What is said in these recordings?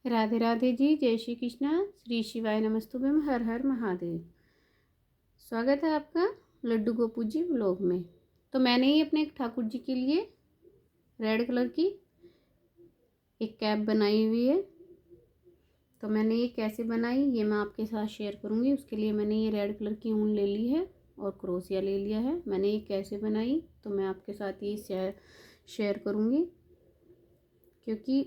राधे राधे जी। जय श्री कृष्णा। श्री शिवाय नमस्तुभ्यम। हर हर महादेव। स्वागत है आपका लड्डू गोपू जी व्लॉग में। तो मैंने ही अपने ठाकुर जी के लिए रेड कलर की एक कैप बनाई हुई है। तो मैंने ये कैसे बनाई ये मैं आपके साथ शेयर करूँगी। उसके लिए मैंने ये रेड कलर की ऊन ले ली है और क्रोशिया ले लिया है। मैंने ये कैसे बनाई तो मैं आपके साथ ये शेयर करूँगी, क्योंकि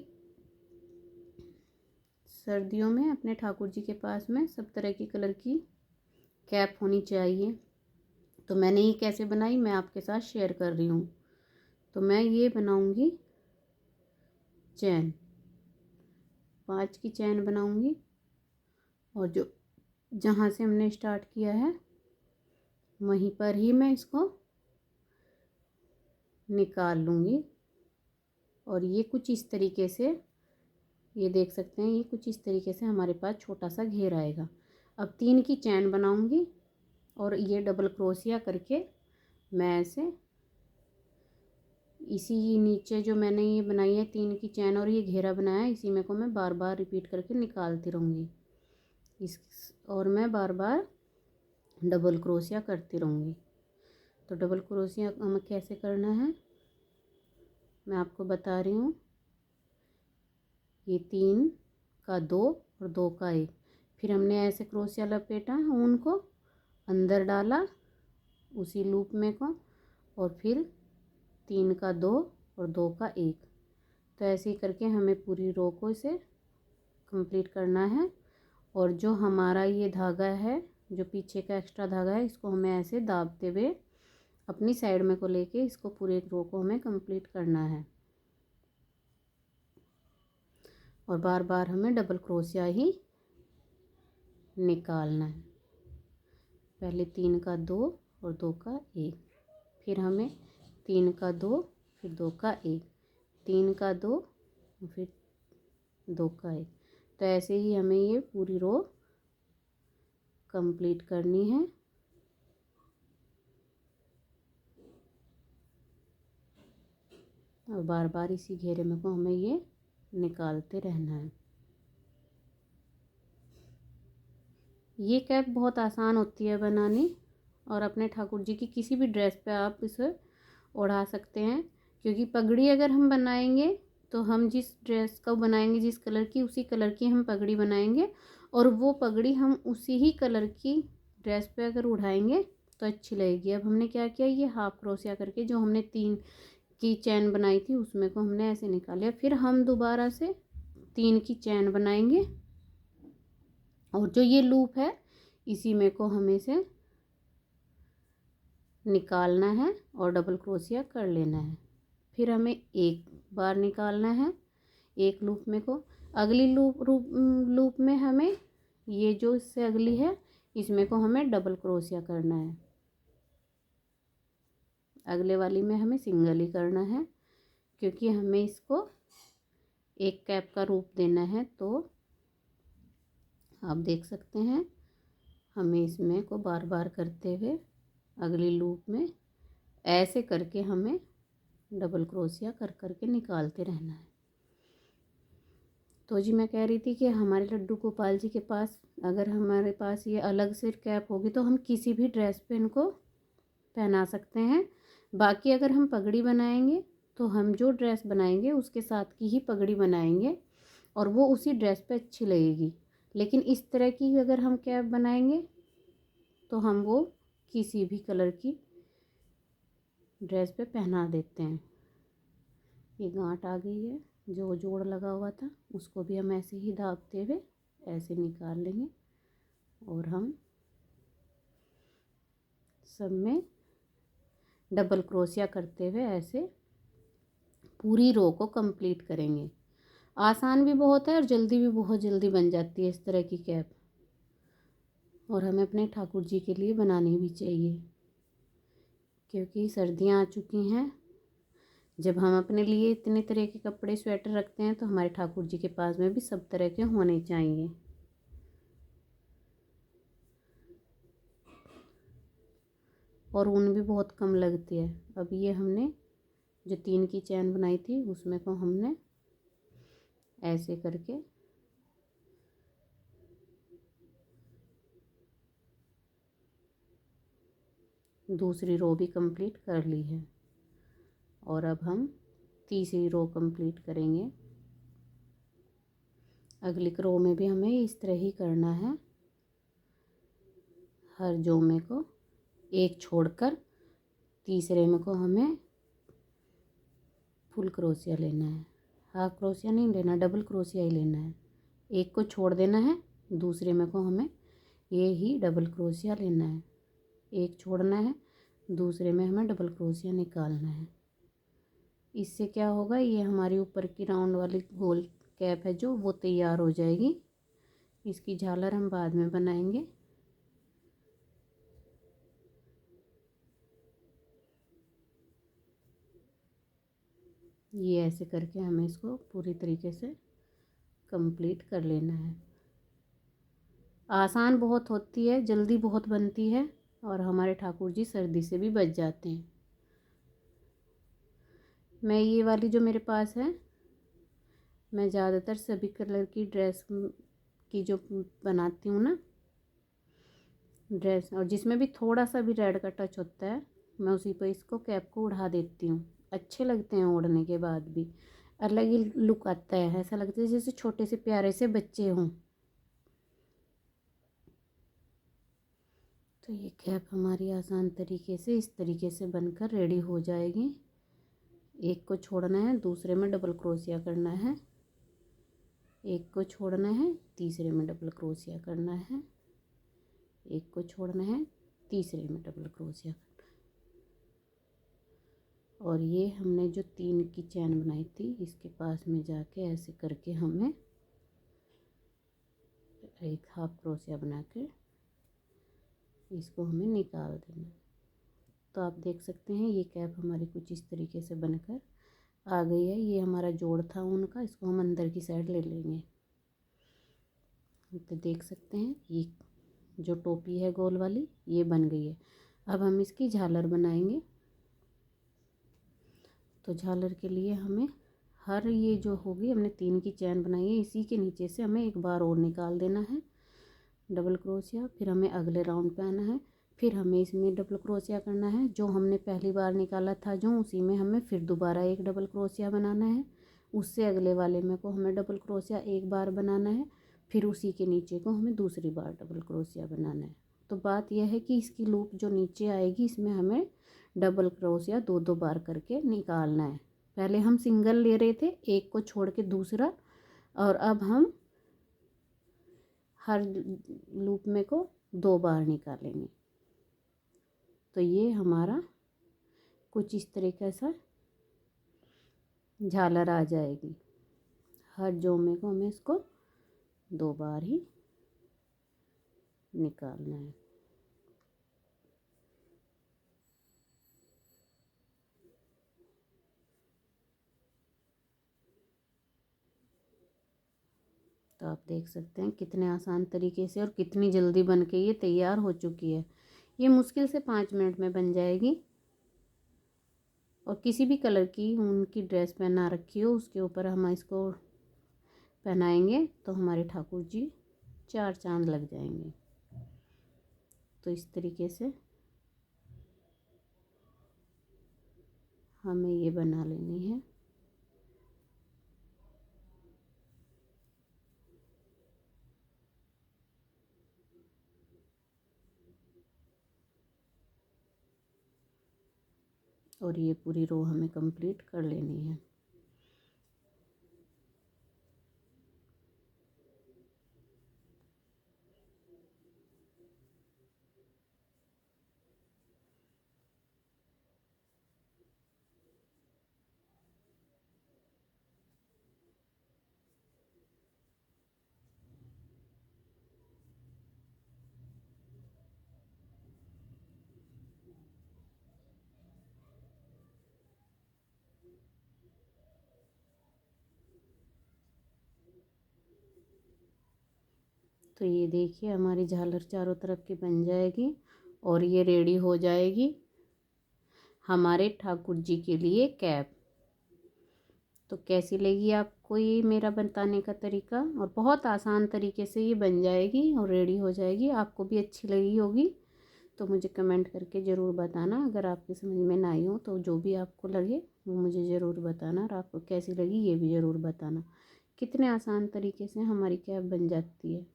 सर्दियों में अपने ठाकुर जी के पास में सब तरह की कलर की कैप होनी चाहिए। तो मैंने ये कैसे बनाई मैं आपके साथ शेयर कर रही हूँ। तो मैं ये बनाऊँगी चैन, 5 की चैन बनाऊँगी और जो जहाँ से हमने स्टार्ट किया है वहीं पर ही मैं इसको निकाल लूँगी। और ये कुछ इस तरीके से, ये देख सकते हैं, ये कुछ इस तरीके से हमारे पास छोटा सा घेर आएगा। अब 3 की चैन बनाऊँगी और ये डबल क्रोशिया करके मैं ऐसे इसी नीचे जो मैंने ये बनाई है 3 की चैन और ये घेरा बनाया है, इसी में को मैं बार बार रिपीट करके निकालती रहूँगी इस, और मैं बार बार डबल क्रोशिया करती रहूँगी। तो डबल क्रोशिया हमें कैसे करना है मैं आपको बता रही हूँ। ये 3 का 2 और 2 का 1, फिर हमने ऐसे क्रोशिया लपेटा ऊन को अंदर डाला उसी लूप में को, और फिर 3 का 2 और 2 का 1। तो ऐसे ही करके हमें पूरी रो को इसे कंप्लीट करना है। और जो हमारा ये धागा है, जो पीछे का एक्स्ट्रा धागा है, इसको हमें ऐसे दाबते हुए अपनी साइड में को लेके इसको पूरे रो को हमें कंप्लीट करना है। और बार बार हमें डबल क्रोशिया ही निकालना है। पहले 3 का 2 और 2 का 1, फिर हमें 3 का 2 फिर 2 का 1, 3 का 2 फिर 2 का 1। तो ऐसे ही हमें ये पूरी रो कंप्लीट करनी है। और बार बार इसी घेरे में को हमें ये निकालते रहना है। ये कैप बहुत आसान होती है बनानी, और अपने ठाकुर जी की किसी भी ड्रेस पे आप इसे ओढ़ा सकते हैं। क्योंकि पगड़ी अगर हम बनाएंगे तो हम जिस ड्रेस का बनाएंगे जिस कलर की, उसी कलर की हम पगड़ी बनाएंगे, और वो पगड़ी हम उसी ही कलर की ड्रेस पे अगर उठाएंगे तो अच्छी लगेगी। अब हमने क्या किया, ये हाफ क्रोशिया करके जो हमने 3 की चैन बनाई थी उसमें को हमने ऐसे निकाला। फिर हम दोबारा से 3 की चैन बनाएंगे और जो ये लूप है इसी में को हमें से निकालना है और डबल क्रोशिया कर लेना है। फिर हमें एक बार निकालना है एक लूप में को। अगली लूप में हमें ये जो इससे अगली है इसमें को हमें डबल क्रोशिया करना है। अगले वाली में हमें सिंगल ही करना है, क्योंकि हमें इसको एक कैप का रूप देना है। तो आप देख सकते हैं हमें इसमें को बार बार करते हुए अगली लूप में ऐसे करके हमें डबल क्रोशिया कर करके निकालते रहना है। तो जी मैं कह रही थी कि हमारे लड्डू गोपाल जी के पास अगर हमारे पास ये अलग से कैप होगी तो हम किसी भी ड्रेस पे इनको पहना सकते हैं। बाकी अगर हम पगड़ी बनाएंगे तो हम जो ड्रेस बनाएंगे उसके साथ की ही पगड़ी बनाएंगे और वो उसी ड्रेस पे अच्छी लगेगी। लेकिन इस तरह की अगर हम कैप बनाएंगे तो हम वो किसी भी कलर की ड्रेस पे पहना देते हैं। ये गांठ आ गई है, जो जोड़ लगा हुआ था उसको भी हम ऐसे ही दाबते हुए ऐसे निकाल लेंगे और हम सब में डबल क्रोशिया करते हुए ऐसे पूरी रो को कंप्लीट करेंगे। आसान भी बहुत है और जल्दी भी बहुत जल्दी बन जाती है इस तरह की कैप, और हमें अपने ठाकुर जी के लिए बनानी भी चाहिए, क्योंकि सर्दियाँ आ चुकी हैं। जब हम अपने लिए इतने तरह के कपड़े स्वेटर रखते हैं तो हमारे ठाकुर जी के पास में भी सब तरह के होने चाहिए। और ऊन भी बहुत कम लगती है। अब ये हमने जो 3 की चैन बनाई थी उसमें को हमने ऐसे करके दूसरी रो भी कंप्लीट कर ली है और अब हम तीसरी रो कंप्लीट करेंगे। अगली रो में भी हमें इस तरह ही करना है। हर जोमे को एक छोड़कर तीसरे में को हमें फुल क्रोशिया लेना है। हाफ क्रोशिया नहीं लेना, डबल क्रोशिया ही लेना है। एक को छोड़ देना है, दूसरे में को हमें ये ही डबल क्रोशिया लेना है। एक छोड़ना है, दूसरे में हमें डबल क्रोशिया निकालना है। इससे क्या होगा, ये हमारी ऊपर की राउंड वाली गोल कैप है जो वो तैयार हो जाएगी। इसकी झालर हम बाद में बनाएंगे। ये ऐसे करके हमें इसको पूरी तरीके से कंप्लीट कर लेना है। आसान बहुत होती है, जल्दी बहुत बनती है और हमारे ठाकुर जी सर्दी से भी बच जाते हैं। मैं ये वाली जो मेरे पास है, मैं ज़्यादातर सभी कलर की ड्रेस की जो बनाती हूँ ना ड्रेस, और जिसमें भी थोड़ा सा भी रेड का टच होता है, मैं उसी पर इसको कैप को उड़ा देती हूँ। अच्छे लगते हैं ओढ़ने के बाद भी, अलग ही लुक आता है। ऐसा लगता है जैसे छोटे से प्यारे से बच्चे हों। तो ये कैप हमारी आसान तरीके से इस तरीके से बनकर रेडी हो जाएगी। एक को छोड़ना है, दूसरे में डबल क्रोशिया करना है। एक को छोड़ना है, तीसरे में डबल क्रोशिया करना है। एक को छोड़ना है, तीसरे में डबल क्रोशिया करना है। और ये हमने जो 3 की चैन बनाई थी, इसके पास में जाके ऐसे करके हमें एक हाफ क्रोशिया बना के इसको हमें निकाल देना। तो आप देख सकते हैं ये कैप हमारी कुछ इस तरीके से बनकर आ गई है। ये हमारा जोड़ था ऊन का, इसको हम अंदर की साइड ले लेंगे। तो देख सकते हैं ये जो टोपी है गोल वाली, ये बन गई है। अब हम इसकी झालर बनाएंगे। तो झालर के लिए हमें हर ये जो होगी, हमने 3 की चैन बनाई है, इसी के नीचे से हमें एक बार और निकाल देना है डबल क्रोशिया। फिर हमें अगले राउंड पे आना है, फिर हमें इसमें डबल क्रोशिया करना है। जो हमने पहली बार निकाला था जो, उसी में हमें फिर दोबारा एक डबल क्रोशिया बनाना है। उससे अगले वाले में को हमें डबल क्रोशिया एक बार बनाना है। फिर उसी के नीचे को हमें दूसरी बार डबल क्रोशिया बनाना है। तो बात यह है कि इसकी लूप जो नीचे आएगी, इसमें हमें डबल क्रोशिया 2-2 बार करके निकालना है। पहले हम सिंगल ले रहे थे, एक को छोड़ के दूसरा, और अब हम हर लूप में को 2 बार निकालेंगे। तो ये हमारा कुछ इस तरीके से झालर आ जाएगी। हर जोमे को हमें इसको 2 बार ही निकालना है। तो आप देख सकते हैं कितने आसान तरीके से और कितनी जल्दी बन के ये तैयार हो चुकी है। ये मुश्किल से 5 मिनट में बन जाएगी। और किसी भी कलर की ऊन की ड्रेस पहना रखी हो, उसके ऊपर हम इसको पहनाएंगे तो हमारे ठाकुर जी 4 चांद लग जाएंगे। तो इस तरीके से हमें ये बना लेनी है। और ये पूरी रो हमें कंप्लीट कर लेनी है। तो ये देखिए हमारी झालर चारों तरफ की बन जाएगी और ये रेडी हो जाएगी हमारे ठाकुर जी के लिए कैप। तो कैसी लगी आपको ये मेरा बताने का तरीका? और बहुत आसान तरीके से ये बन जाएगी और रेडी हो जाएगी। आपको भी अच्छी लगी होगी। तो मुझे कमेंट करके ज़रूर बताना। अगर आपकी समझ में ना आई हो तो जो भी आपको लगे वो मुझे ज़रूर बताना, और आपको कैसी लगी ये भी ज़रूर बताना। कितने आसान तरीके से हमारी कैप बन जाती है।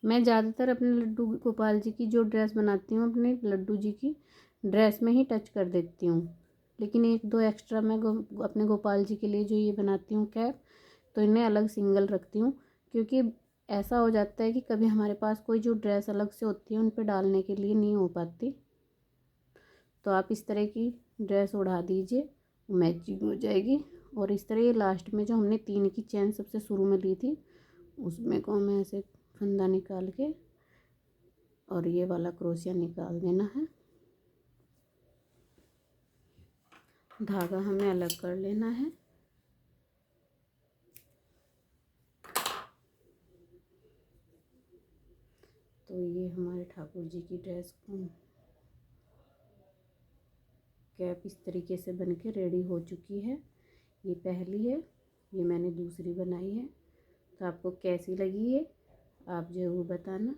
मैं ज़्यादातर अपने लड्डू गोपाल जी की जो ड्रेस बनाती हूँ, अपने लड्डू जी की ड्रेस में ही टच कर देती हूँ, लेकिन एक दो एक्स्ट्रा मैं अपने गोपाल जी के लिए जो ये बनाती हूँ कैप, तो इन्हें अलग सिंगल रखती हूँ। क्योंकि ऐसा हो जाता है कि कभी हमारे पास कोई जो ड्रेस अलग से होती है उन पर डालने के लिए नहीं हो पाती, तो आप इस तरह की ड्रेस उड़ा दीजिए, मैचिंग हो जाएगी। और इस तरह ये लास्ट में जो हमने 3 की चेन सबसे शुरू में ली थी उसमें को हमें ऐसे फंदा निकाल के और ये वाला क्रोशिया निकाल देना है। धागा हमें अलग कर लेना है। तो ये हमारे ठाकुर जी की ड्रेस कैप इस तरीके से बन के रेडी हो चुकी है। ये पहली है, ये मैंने दूसरी बनाई है। तो आपको कैसी लगी ये आप ज़रूर बताना,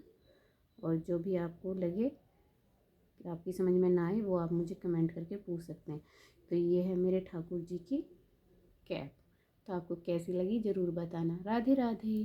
और जो भी आपको लगे कि आपकी समझ में ना आए वो आप मुझे कमेंट करके पूछ सकते हैं। तो ये है मेरे ठाकुर जी की कैप। तो आपको कैसी लगी ज़रूर बताना। राधे राधे।